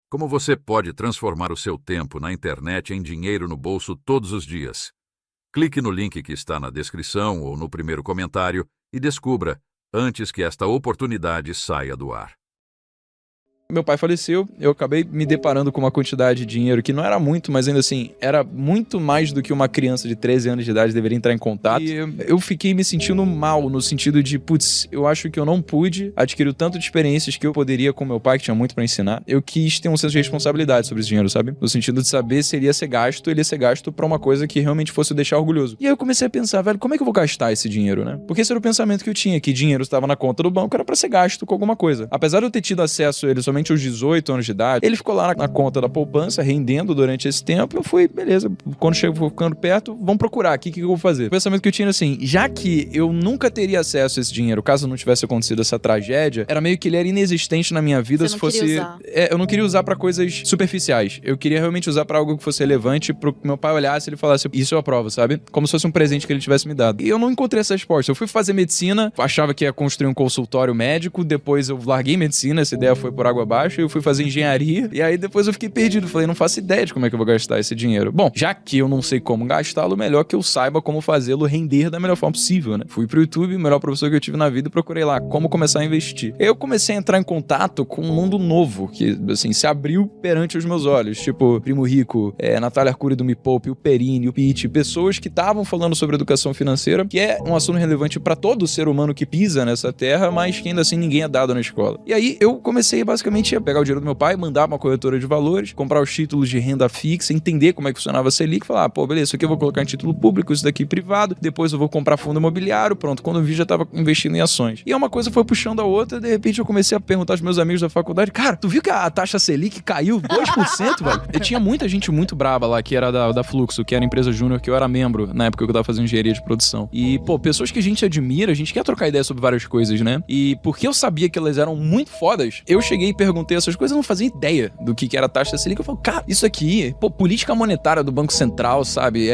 Como você pode transformar o seu tempo na internet em dinheiro no bolso todos os dias? Clique no link que está na descrição ou no primeiro comentário e descubra antes que esta oportunidade saia do ar. Meu pai faleceu, eu acabei me deparando com uma quantidade de dinheiro que não era muito, mas ainda assim, era muito mais do que uma criança de 13 anos de idade deveria entrar em contato. E eu fiquei me sentindo mal, no sentido de, putz, eu acho que eu não pude adquirir o tanto de experiências que eu poderia com meu pai, que tinha muito pra ensinar. Eu quis ter um senso de responsabilidade sobre esse dinheiro, sabe? No sentido de saber se ele ia ser gasto pra uma coisa que realmente fosse deixar orgulhoso. E aí eu comecei a pensar, velho, como é que eu vou gastar esse dinheiro, né? Porque esse era o pensamento que eu tinha, que dinheiro estava na conta do banco, era pra ser gasto com alguma coisa. Apesar de eu ter tido acesso a ele somente aos 18 anos de idade, ele ficou lá na conta da poupança, rendendo durante esse tempo. Eu fui, beleza, quando chego ficando perto, vamos procurar aqui o que eu vou fazer. O pensamento que eu tinha assim, já que eu nunca teria acesso a esse dinheiro, caso não tivesse acontecido essa tragédia, era meio que ele era inexistente na minha vida. Se fosse. Eu não queria usar pra coisas superficiais. Eu queria realmente usar pra algo que fosse relevante, pro que meu pai olhasse e ele falasse, isso eu aprovo, sabe? Como se fosse um presente que ele tivesse me dado. E eu não encontrei essa resposta. Eu fui fazer medicina, achava que ia construir um consultório médico, depois eu larguei medicina, essa ideia foi por água abaixo, eu fui fazer engenharia, e aí depois eu fiquei perdido. Falei, não faço ideia de como é que eu vou gastar esse dinheiro. Bom, já que eu não sei como gastá-lo, melhor que eu saiba como fazê-lo render da melhor forma possível, né? Fui pro YouTube, o melhor professor que eu tive na vida, e procurei lá como começar a investir. Eu comecei a entrar em contato com um mundo novo, que, assim, se abriu perante os meus olhos. Tipo, Primo Rico, Natália Arcuri do Me Poupe, o Perini, o Pitt, pessoas que estavam falando sobre educação financeira, que é um assunto relevante pra todo ser humano que pisa nessa terra, mas que ainda assim ninguém é dado na escola. E aí eu comecei basicamente a pegar o dinheiro do meu pai, mandar uma corretora de valores, comprar os títulos de renda fixa, entender como é que funcionava a Selic, falar, pô, beleza, isso aqui eu vou colocar em título público, isso daqui privado, depois eu vou comprar fundo imobiliário, pronto, quando eu vi já tava investindo em ações. E uma coisa foi puxando a outra, de repente eu comecei a perguntar aos meus amigos da faculdade, cara, tu viu que a taxa Selic caiu 2%, velho? Eu tinha muita gente muito braba lá, que era da Fluxo, que era empresa júnior, que eu era membro, na época que eu tava fazendo engenharia de produção. E, pô, pessoas que a gente admira, a gente quer trocar ideia sobre várias coisas, né? E porque eu sabia que elas eram muito fodas, eu cheguei e perguntei essas coisas, eu não fazia ideia do que era a taxa Selic. Eu falo, cara, isso aqui, pô, política monetária do Banco Central, sabe?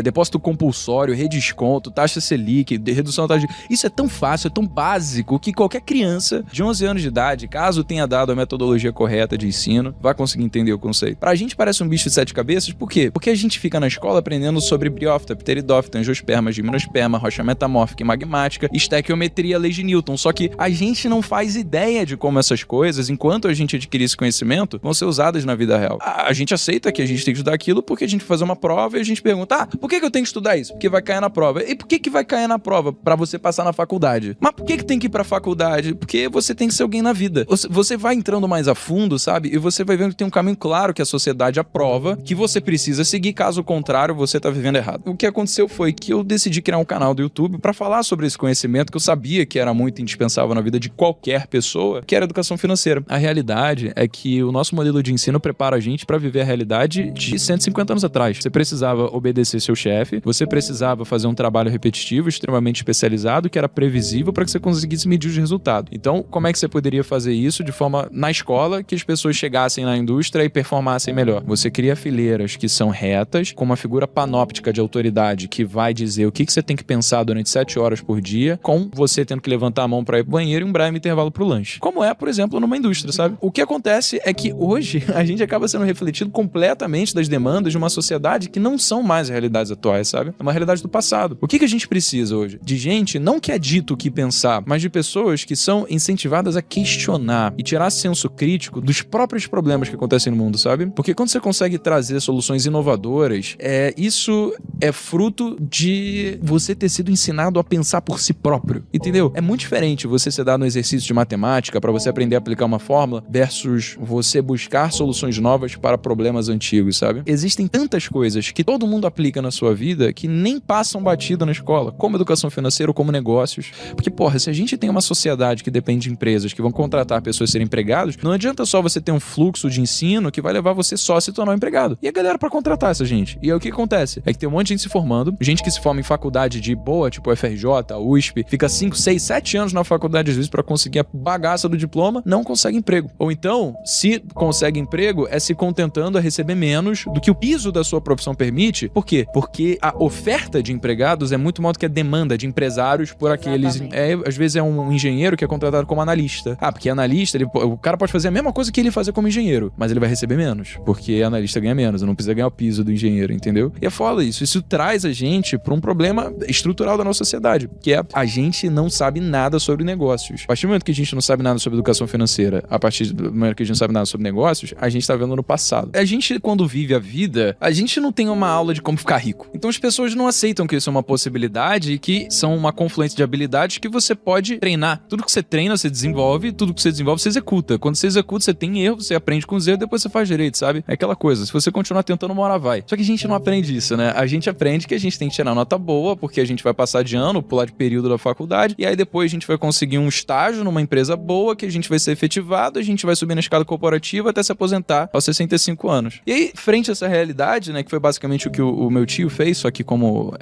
Depósito compulsório, redesconto, taxa Selic, redução da taxa de... Isso é tão fácil, é tão básico que qualquer criança de 11 anos de idade, caso tenha dado a metodologia correta de ensino, vai conseguir entender o conceito. Pra gente parece um bicho de 7 cabeças, por quê? Porque a gente fica na escola aprendendo sobre briófita, pteridófita, angiosperma, gimnosperma, rocha metamórfica e magmática, estequiometria, lei de Newton. Só que a gente não faz ideia de como essas coisas, enquanto a gente adquirir esse conhecimento, vão ser usadas na vida real. A gente aceita que a gente tem que estudar aquilo porque a gente vai fazer uma prova e a gente pergunta, por que eu tenho que estudar isso? Porque vai cair na prova. E por que vai cair na prova? Pra você passar na faculdade. Mas por que tem que ir pra faculdade? Porque você tem que ser alguém na vida. Você vai entrando mais a fundo, sabe? E você vai vendo que tem um caminho claro que a sociedade aprova, que você precisa seguir, caso contrário, você tá vivendo errado. O que aconteceu foi que eu decidi criar um canal do YouTube pra falar sobre esse conhecimento que eu sabia que era muito indispensável na vida de qualquer pessoa, que era educação financeira. A realidade é que o nosso modelo de ensino prepara a gente pra viver a realidade de 150 anos atrás. Você precisava obedecer seu chefe, você precisava fazer um trabalho repetitivo, extremamente especializado, que era previsível para que você conseguisse medir os resultados. Então, como é que você poderia fazer isso de forma na escola que as pessoas chegassem na indústria e performassem melhor? Você cria fileiras que são retas, com uma figura panóptica de autoridade que vai dizer o que você tem que pensar durante 7 horas por dia, com você tendo que levantar a mão para ir pro banheiro e um breve intervalo pro lanche. Como é, por exemplo, numa indústria, sabe? O que acontece é que hoje a gente acaba sendo refletido completamente das demandas de uma sociedade que não são mais realidades atuais, sabe? É uma realidade do passado. O que a gente precisa hoje? De gente, não que é dito o que pensar, mas de pessoas que são incentivadas a questionar e tirar senso crítico dos próprios problemas que acontecem no mundo, sabe? Porque quando você consegue trazer soluções inovadoras, isso é fruto de você ter sido ensinado a pensar por si próprio, entendeu? É muito diferente você ser dado um exercício de matemática para você aprender a aplicar uma fórmula versus você buscar soluções novas para problemas antigos, sabe? Existem tantas coisas que todo mundo aplica na sua vida que nem passam batido na escola, como educação financeira ou como negócios. Porque, porra, se a gente tem uma sociedade que depende de empresas que vão contratar pessoas a serem empregados, não adianta só você ter um fluxo de ensino que vai levar você só a se tornar um empregado. E a galera pra contratar essa gente. E aí o que acontece? É que tem um monte de gente se formando, gente que se forma em faculdade de boa, tipo FRJ, USP, fica 5, 6, 7 anos na faculdade às vezes pra conseguir a bagaça do diploma, não consegue emprego. Ou então, se consegue emprego, é se contentando a receber menos do que o piso da sua profissão permite. Por quê? Porque a oferta de empregados é muito maior do que a demanda de empresários por aqueles... Às vezes é um engenheiro que é contratado como analista. Porque analista, o cara pode fazer a mesma coisa que ele fazia como engenheiro, mas ele vai receber menos, porque analista ganha menos, não precisa ganhar o piso do engenheiro, entendeu? E é foda isso. Isso traz a gente para um problema estrutural da nossa sociedade, que é a gente não sabe nada sobre negócios. A partir do momento que a gente não sabe nada sobre educação financeira, a partir do momento que a gente não sabe nada sobre negócios, a gente tá vendo no passado. A gente, quando vive a vida, a gente não tem uma aula de como ficar rico. Então as pessoas não aceitam que isso é uma possibilidade e que são uma confluência de habilidades que você pode treinar. Tudo que você treina, você desenvolve, tudo que você desenvolve, você executa. Quando você executa, você tem erro, você aprende com os erros, depois você faz direito, sabe? É aquela coisa, se você continuar tentando, uma hora vai. Só que a gente não aprende isso, né? A gente aprende que a gente tem que tirar nota boa, porque a gente vai passar de ano, pular de período da faculdade, e aí depois a gente vai conseguir um estágio numa empresa boa, que a gente vai ser efetivado, a gente vai subir na escala corporativa até se aposentar aos 65 anos. E aí, frente a essa realidade, né, que foi basicamente o que o meu tio fez, só que como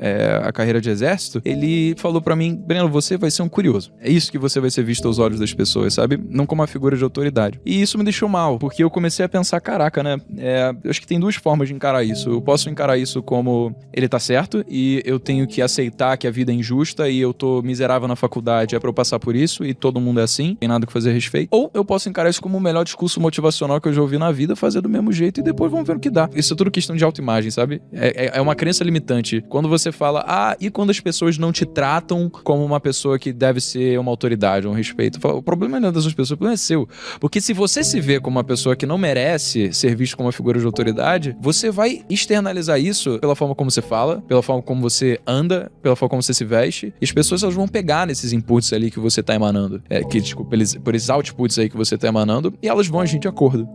a carreira de exército, ele falou pra mim: Breno, você vai ser um curioso. É isso que você vai ser visto aos olhos das pessoas, sabe? Não como uma figura de autoridade. E isso me deixou mal, porque eu comecei a pensar, caraca, né? Eu acho que tem duas formas de encarar isso. Eu posso encarar isso como ele tá certo e eu tenho que aceitar que a vida é injusta e eu tô miserável na faculdade, é pra eu passar por isso e todo mundo é assim, tem nada que fazer a respeito. Ou eu posso encarar isso como o melhor discurso motivacional que eu já ouvi na vida, fazer do mesmo jeito e depois vamos ver o que dá. Isso é tudo questão de autoimagem, sabe? É uma crença limitante. Quando você fala, e quando as pessoas não te tratam como uma pessoa que deve ser uma autoridade, um respeito, o problema não é das outras pessoas, o problema é seu. Porque se você se vê como uma pessoa que não merece ser visto como uma figura de autoridade, você vai externalizar isso pela forma como você fala, pela forma como você anda, pela forma como você se veste, e as pessoas elas vão pegar nesses inputs ali que você tá emanando, por esses outputs aí que você tá emanando, e elas vão agir de acordo.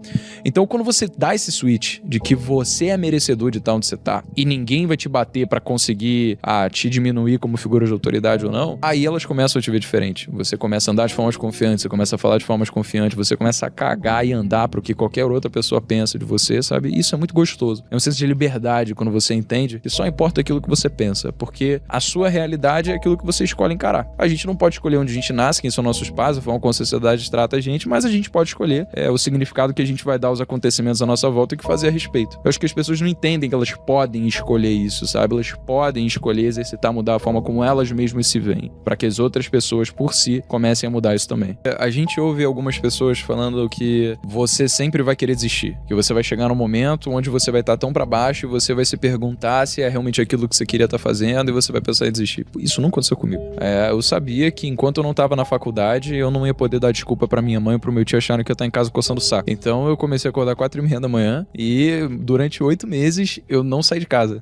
Então, quando você dá esse switch de que você é merecedor de estar onde você tá, e ninguém vai te bater pra conseguir te diminuir como figura de autoridade ou não, aí elas começam a te ver diferente. Você começa a andar de formas confiantes, você começa a falar de formas confiantes, você começa a cagar e andar pro que qualquer outra pessoa pensa de você, sabe? Isso é muito gostoso. É um senso de liberdade quando você entende que só importa aquilo que você pensa, porque a sua realidade é aquilo que você escolhe encarar. A gente não pode escolher onde a gente nasce, quem são nossos pais, a forma como a sociedade trata a gente, mas a gente pode escolher o significado que a gente vai dar aos acontecimentos à nossa volta e o que fazer a respeito. Eu acho que as pessoas não entendem que elas podem escolher isso, sabe? Elas podem escolher exercitar, mudar a forma como elas mesmas se veem, para que as outras pessoas por si comecem a mudar isso também. A gente ouve algumas pessoas falando que você sempre vai querer desistir, que você vai chegar num momento onde você vai estar tão pra baixo e você vai se perguntar se é realmente aquilo que você queria estar fazendo e você vai pensar em desistir. Isso não aconteceu comigo. Eu sabia que enquanto eu não tava na faculdade, eu não ia poder dar desculpa pra minha mãe e pro meu tio acharem que eu ia estar em casa coçando o saco. Então eu comecei a acordar 4h30 da manhã e durante 8 meses eu não saí de casa.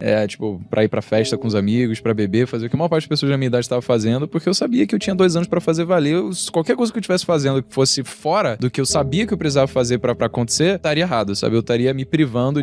Pra ir pra festa com os amigos, pra beber, fazer o que a maior parte das pessoas da minha idade estava fazendo, porque eu sabia que eu tinha 2 anos pra fazer valer. Qualquer coisa que eu estivesse fazendo que fosse fora do que eu sabia que eu precisava fazer pra acontecer, estaria errado, sabe? Eu estaria me privando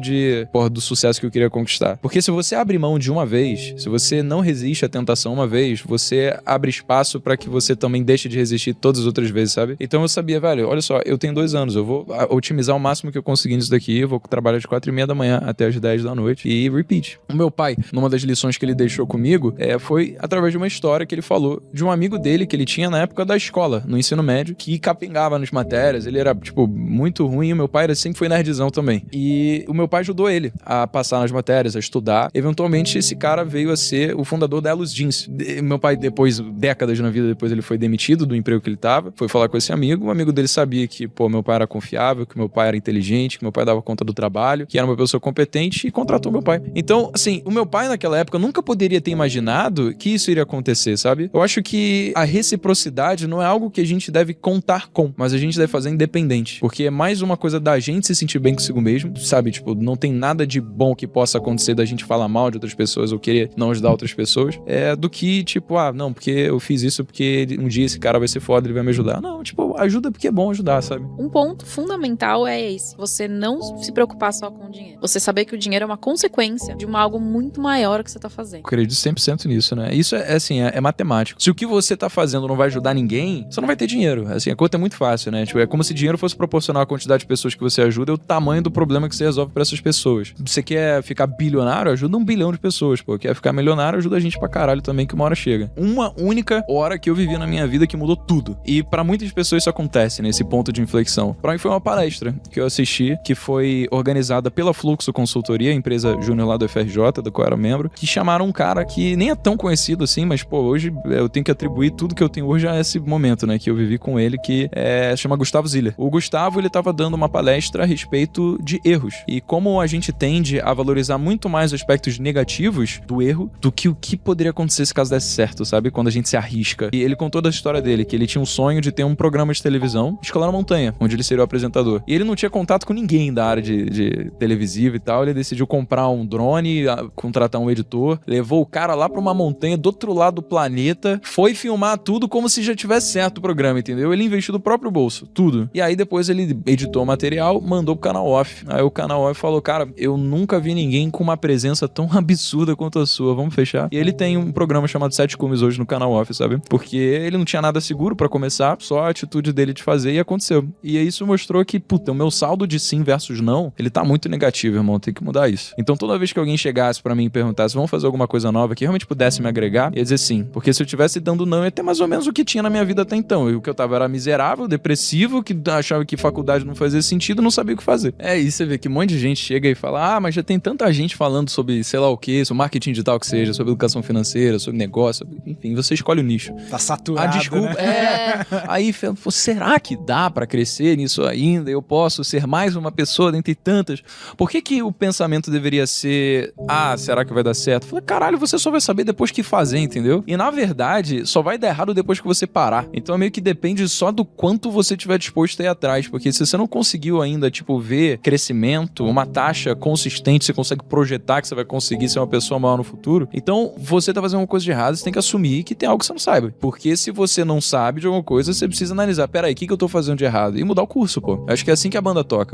do sucesso que eu queria conquistar. Porque se você abre mão de uma vez, se você não resiste à tentação uma vez, você abre espaço pra que você também deixe de resistir todas as outras vezes, sabe? Então eu sabia, velho, olha só, eu tenho 2 anos, eu vou otimizar o máximo que eu conseguir nisso daqui, eu vou trabalhar de 4h30 da manhã até as 10 da noite e repeat. O meu pai, numa das lições que ele deixou comigo, foi através de uma história que ele falou de um amigo dele que ele tinha na época da escola, no ensino médio, que capengava nas matérias, ele era, muito ruim, e o meu pai sempre foi nerdzão também. E o meu pai ajudou ele a passar nas matérias, a estudar. Eventualmente, esse cara veio a ser o fundador da Elos Jeans. Meu pai, depois, décadas na vida depois, ele foi demitido do emprego que ele tava, foi falar com esse amigo, o amigo dele sabia que, meu pai era confiável, que meu pai era inteligente, que meu pai dava conta do trabalho, que era uma pessoa competente e contratou meu pai. Então, assim, o meu pai naquela época nunca poderia ter imaginado que isso iria acontecer, sabe? Eu acho que a reciprocidade não é algo que a gente deve contar com, mas a gente deve fazer independente, porque é mais uma coisa da gente se sentir bem consigo mesmo, sabe? Não tem nada de bom que possa acontecer da gente falar mal de outras pessoas ou querer não ajudar outras pessoas, do que, não, porque eu fiz isso porque um dia esse cara vai ser foda, ele vai me ajudar. Não, ajuda porque é bom ajudar, sabe? Um ponto fundamental é esse, você não se preocupar só com o dinheiro. Você saber que o dinheiro é uma consequência de algo muito maior que você tá fazendo. Eu acredito 100% nisso, né? Isso é matemático. Se o que você tá fazendo não vai ajudar ninguém, você não vai ter dinheiro. Assim, a conta é muito fácil, né? É como se dinheiro fosse proporcional à quantidade de pessoas que você ajuda e o tamanho do problema que você resolve pra essas pessoas. Você quer ficar bilionário? Ajuda 1 bilhão de pessoas, pô. Quer ficar milionário? Ajuda a gente pra caralho também, que uma hora chega. Uma única hora que eu vivi na minha vida que mudou tudo. E pra muitas pessoas isso acontece, né? Esse ponto de inflexão? Pra mim foi uma palestra que eu assisti, que foi organizada pela Fluxo Consultoria, a empresa júnior lá do FRJ, do qual eu era membro, que chamaram um cara que nem é tão conhecido assim, mas, pô, hoje eu tenho que atribuir tudo que eu tenho hoje a esse momento, né, que eu vivi com ele, que chama Gustavo Ziller. O Gustavo, ele tava dando uma palestra a respeito de erros. E como a gente tende a valorizar muito mais aspectos negativos do erro do que o que poderia acontecer se caso desse certo, sabe? Quando a gente se arrisca. E ele contou da história dele, que ele tinha um sonho de ter um programa de televisão, Escalar a Montanha, onde ele seria o apresentador. E ele não tinha contato com ninguém da área de televisiva e tal, ele decidiu comprar um drone, contratar um editor, levou o cara lá pra uma montanha do outro lado do planeta, foi filmar tudo como se já tivesse certo o programa, entendeu? Ele investiu do próprio bolso, tudo. E aí depois ele editou o material, mandou pro canal off. Aí o canal off falou, cara, eu nunca vi ninguém com uma presença tão absurda quanto a sua, vamos fechar? E ele tem um programa chamado Sete Cumes hoje no canal off, sabe? Porque ele não tinha nada seguro pra começar, só a atitude dele de fazer e aconteceu. E isso mostrou que, puta, o meu saldo de sim versus não, ele tá muito negativo, irmão, tem que mudar isso. Então toda vez que alguém chegasse pra mim e perguntasse, vamos fazer alguma coisa nova que realmente pudesse me agregar, ia dizer sim. Porque se eu tivesse dando não, ia ter mais ou menos o que tinha na minha vida até então. E o que eu tava era miserável, depressivo, que achava que faculdade não fazia sentido, não sabia o que fazer. É isso, você vê que um monte de gente chega e fala, mas já tem tanta gente falando sobre sei lá o que, sobre marketing digital que seja, sobre educação financeira, sobre negócio, enfim, você escolhe o nicho. Tá saturado, desculpa, né? Aí, será que dá pra crescer nisso ainda? Eu posso ser mais uma pessoa dentre tantas? Por que o pensamento deveria ser, será que vai dar certo? Eu falei, caralho, você só vai saber depois que fazer, entendeu? E na verdade, só vai dar errado depois que você parar. Então meio que depende só do quanto você tiver disposto a ir atrás, porque se você não conseguiu ainda, ver crescimento, uma taxa consistente, você consegue projetar que você vai conseguir ser uma pessoa maior no futuro, então você tá fazendo uma coisa de errado, você tem que assumir que tem algo que você não sabe. Porque se você não sabe de alguma coisa, você precisa analisar, peraí, o que eu tô fazendo de errado? E mudar o curso, pô. Acho que é assim que a banda toca.